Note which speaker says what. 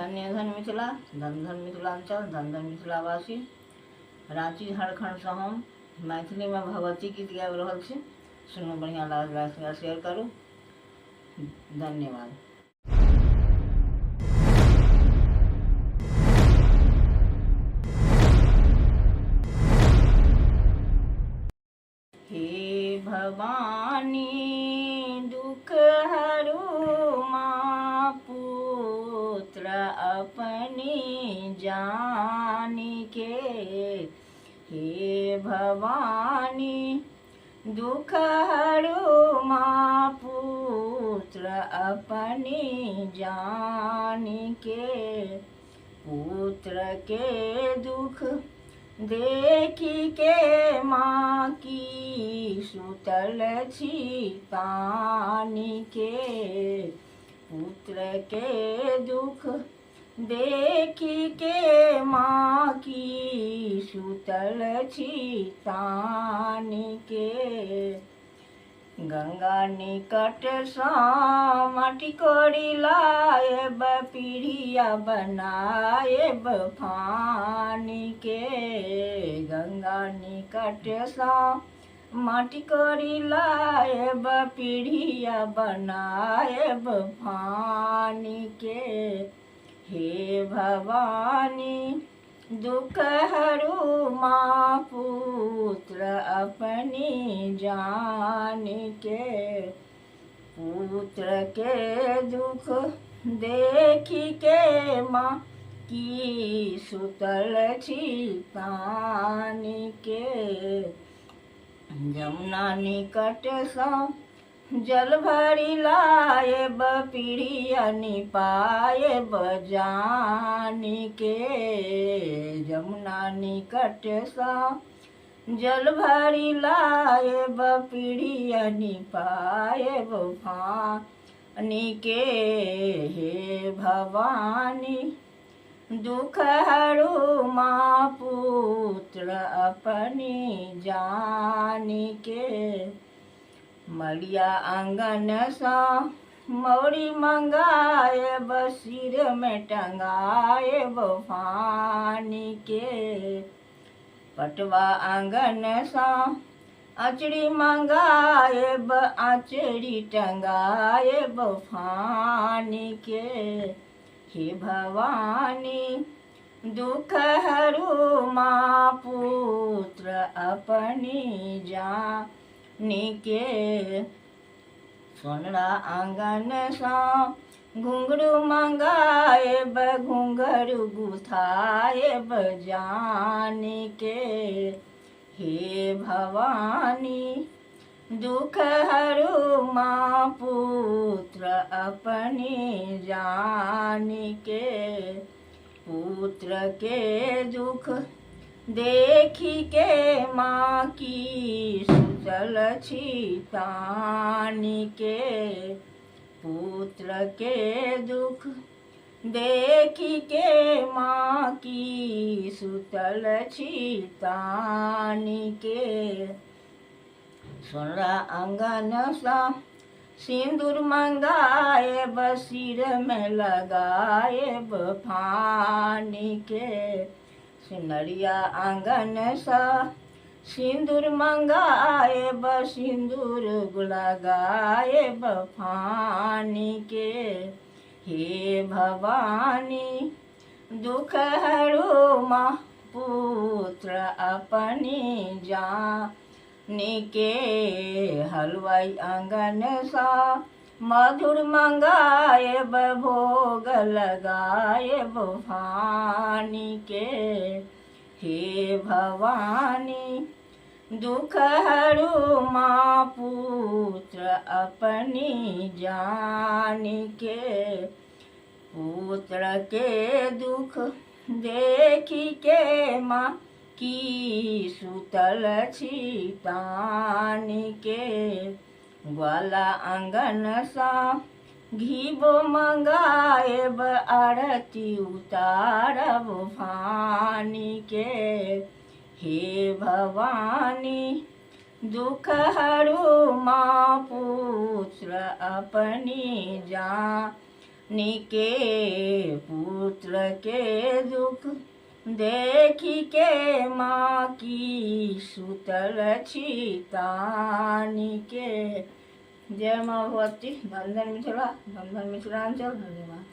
Speaker 1: धन्य धन मिथिला, धन धन मिथिलांचल, धन धन मिथिलावासी। रांची झारखंड से हम मैथिली में भगवती गीत गाबि रहल छी। सुनू, बढ़िया लागल, शेयर करू। धन्यवाद। हे भवानी दुख हरू माँ, पुत्र अपनी जानी के। हे भवानी दुख हरू माँ, पुत्र अपनी जानी के। पुत्र के दुख देखी के माँ की सुतल छी तानी के। पुत्र के दुख देखी के माँ की सुतल छी तानी के। गंगा निकट सा माटी कोड़ी लाएब, पीढ़िया बनाएब फानी के। गंगा निकट सा माटी कोड़ी लाएब, पीढ़िया बनाएब फानी के। हे भवानी दुख हरू माँ, पुत्र अपनी जानी के। पुत्र के दुख देखी के माँ की सुतल छी तानी के। जमुना निकट सा जल भरी लाएब, पीढ़िया निपाएब जानी के। जमुना निकट सा जल भरी लाएब, पीढ़िया निपाएब फानी के। हे भवानी दुख हरू माँ, पुत्र अपनी जानी के। मलिया आंगन सा मौरी मंगाएब, सिर में टंगाएब फानी के। पटवा आंगन सा अचड़ी मंगाएब, आचड़ी टंगाएब फानी के। हे भवानी दुख हरू माँ, पुत्र अपनी जानी के। सोनरा आंगन सा घुंघरू मंगाएब, घुंघरू गुथाएब जानी के। हे भवानी दुख हरू माँ, पुत्र अपनी जानी के। पुत्र के दुख देखी के माँ की सुतल छी तानी के। पुत्र के दुख देखी के माँ की सुतल छी तानी के। सोनरा आंगन सा सिंदूर मंगाएब, सिर में लगाएब फानी के। सिंदरिया आंगन सा सिंदूर मंगाएब, सिंदूर लगाएब फानी के। हे भवानी दुख हरू माँ, पुत्र अपनी जानी के। हलवाई आंगन सा मधुर मंगाएब, भोग लगाएब फानी के। हे भवानी दुख हरू माँ, पुत्र अपनी जानी के। पुत्र के दुख देखी के माँ की सुतल छी तानी के। ग्वाला आंगन सा घीबो मंगाएब, आरती उतारब फानी के। हे भवानी दुख हरू माँ, पुत्र अपनी जानी के। पुत्र पुत्र के दुख देखी के माँ की सुतल छितानी के। जय माँ भगवती। धन धन मिथिला, धन धन मिथिलांचल। धन्यवाद।